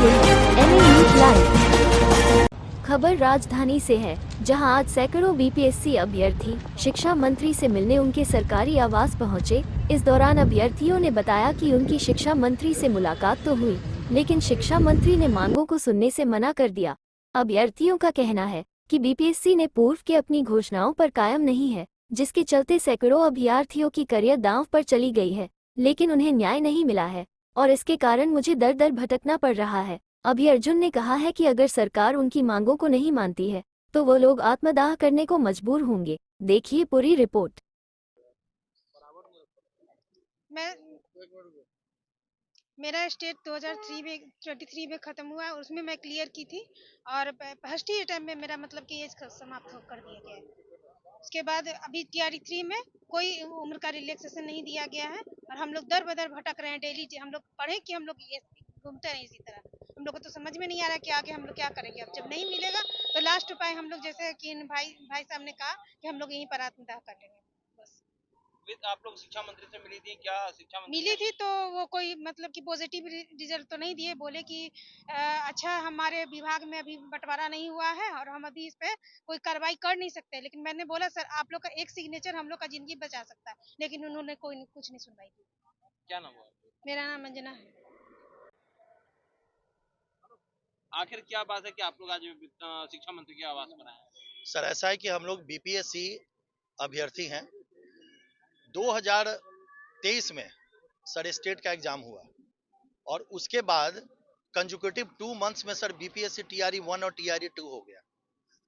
रहे हैं MA news live. खबर राजधानी से है, जहां आज सैकड़ों बीपीएससी अभ्यर्थी शिक्षा मंत्री से मिलने उनके सरकारी आवास पहुंचे। इस दौरान अभ्यर्थियों ने बताया कि उनकी शिक्षा मंत्री से मुलाकात तो हुई, लेकिन शिक्षा मंत्री ने मांगों को सुनने से मना कर दिया। अभ्यर्थियों का कहना है कि बीपीएससी ने पूर्व के अपनी घोषणाओं पर कायम नहीं है, जिसके चलते सैकड़ों अभ्यर्थियों की करियर दांव पर चली गई है, लेकिन उन्हें न्याय नहीं मिला है और इसके कारण मुझे दर दर भटकना पड़ रहा है। अभी अर्जुन ने कहा है कि अगर सरकार उनकी मांगों को नहीं मानती है तो वो लोग आत्मदाह करने को मजबूर होंगे। देखिए पूरी रिपोर्ट। मैं मेरा स्टेट 2023 में ख़त्म हुआ है, उसमें मैं क्लियर की थी और फर्स्ट ही टाइम में मेरा मतलब कि एज समाप्त कर दिया गया है। उसके बाद अभी टीआरई 3 में कोई उम्र का रिलैक्सेशन नहीं दिया गया है और हम लोग दर बदर भटक रहे हैं। डेली हम लोग पढ़े कि हम लोग घूमते रहे इसी तरह। हम लोग को तो समझ में नहीं आ रहा कि आगे हम लोग क्या करेंगे। अब जब नहीं मिलेगा तो लास्ट उपाय हम लोग, जैसे कि भाई साहब ने कहा कि हम लोग यहीं पर आत्मदाह कर लेंगे। बस आप लोग शिक्षा मंत्री से मिली थी क्या? शिक्षा मंत्री मिली थी तो वो कोई मतलब कि पॉजिटिव रिजल्ट तो नहीं दिए। बोले कि अच्छा हमारे विभाग में अभी बंटवारा नहीं हुआ है और हम अभी इस पे कोई कार्रवाई कर नहीं सकते। लेकिन मैंने बोला सर आप लोग का एक सिग्नेचर हम लोग का जिंदगी बचा सकता है, लेकिन उन्होंने कुछ नहीं सुनवाई की। क्या नाम हुआ? मेरा नाम अंजना है। आखिर क्या बात है कि आप लोग आज शिक्षा मंत्री के आवास पर आए? सर ऐसा है कि हम लोग बीपीएससी अभ्यर्थी हैं। 2023 में सर स्टेट का एग्जाम हुआ और उसके बाद कंजुकेटिव 2 मंथ्स में सर बीपीएससी टीआरई 1 और टीआरई 2 हो गया।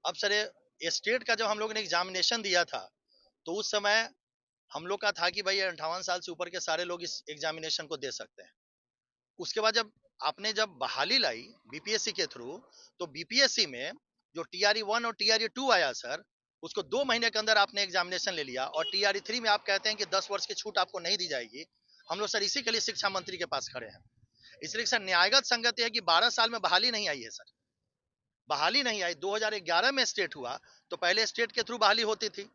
अब सर स्टेट का जब हम लोग ने एग्जामिनेशन दिया था तो उस समय हम लोग का था कि भाई 58 साल से ऊपर के सारे लोग इस एग्जामिनेशन को दे सकते हैं। उसके बाद जब आपने जब बहाली लाई बीपीएससी के थ्रू, तो बीपीएससी में जो टीआरई 1 और टीआरई 2 आया सर, उसको 2 महीने के अंदर आपने एग्जामिनेशन ले लिया और टीआरई 3 में आप कहते हैं कि 10 वर्ष की छूट आपको नहीं दी जाएगी। हम लोग सर इसी के लिए शिक्षा मंत्री के पास खड़े हैं। इसलिए सर न्यायगत संगति है कि 12 साल में बहाली नहीं आई है सर, बहाली नहीं आई। 2011 में स्टेट हुआ तो पहले स्टेट के थ्रू बहाली होती थी,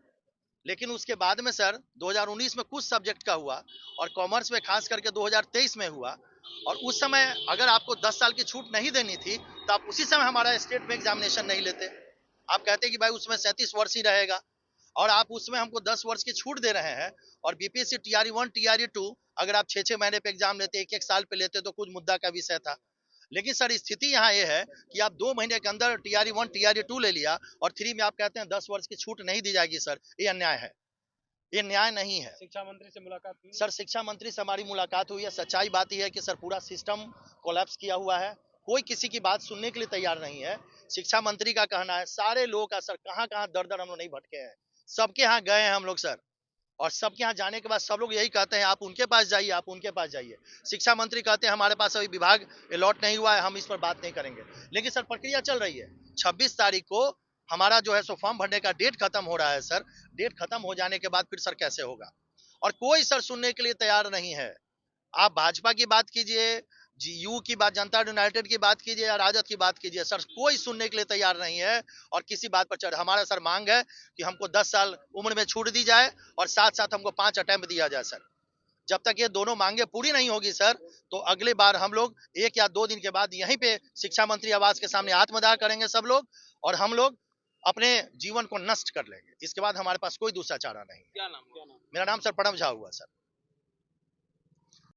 लेकिन उसके बाद में सर 2019 में कुछ सब्जेक्ट का हुआ और कॉमर्स में खास करके 2023 में हुआ। और उस समय अगर आपको 10 साल की छूट नहीं देनी थी तो आप उसी समय हमारा स्टेट में एग्जामिनेशन नहीं लेते। आप कहते कि भाई उसमें 37 वर्ष ही रहेगा और आप उसमें हमको 10 वर्ष की छूट दे रहे हैं। और बीपीएससी टीआरई 1 टीआरई 2 अगर आप 6-6 महीने पे एग्जाम लेते, 1-1 साल पे लेते तो कुछ मुद्दा का विषय था। लेकिन सर स्थिति यहाँ ये है कि आप 2 महीने के अंदर टीआरई 1 टीआरई 2 ले लिया और 3 में आप कहते हैं 10 वर्ष की छूट नहीं दी जाएगी। सर ये अन्याय है, ये न्याय नहीं है। शिक्षा मंत्री से मुलाकात हुई? सर शिक्षा मंत्री से हमारी मुलाकात हुई है। सच्चाई बात यह है कि सर पूरा सिस्टम कोलैप्स किया हुआ है, कोई किसी की बात सुनने के लिए तैयार नहीं है। शिक्षा मंत्री का कहना है सारे लोग का सर कहाँ कहाँ दर दर हम लोग नहीं भटके हैं, सबके यहाँ गए हैं हम लोग सर। और सबके यहाँ जाने के बाद सब लोग यही कहते हैं आप उनके पास जाइए, आप उनके पास जाइए। शिक्षा मंत्री कहते हैं हमारे पास अभी विभाग अलॉट नहीं हुआ है, हम इस पर बात नहीं करेंगे। लेकिन सर प्रक्रिया चल रही है। 26 तारीख को हमारा जो है सो फॉर्म भरने का डेट खत्म हो रहा है सर। डेट खत्म हो जाने के बाद फिर सर कैसे होगा, और कोई सर सुनने के लिए तैयार नहीं है। आप भाजपा की बात कीजिए, जीयू की बात, जनता यूनाइटेड की बात कीजिए या राजद की बात कीजिए, सर कोई सुनने के लिए तैयार नहीं है। और किसी बात पर चढ़ हमारा सर मांग है कि हमको 10 साल उम्र में छूट दी जाए और साथ साथ हमको 5 अटेम्प्ट दिया जाए सर। जब तक ये दोनों मांगे पूरी नहीं होगी सर, तो अगले बार हम लोग 1 या 2 दिन के बाद यहीं पे शिक्षा मंत्री आवास के सामने आत्मदाह करेंगे सब लोग और हम लोग अपने जीवन को नष्ट कर लेंगे। इसके बाद हमारे पास कोई दूसरा चारा नहीं। क्या नाम? मेरा नाम सर प्रणव झा हुआ सर।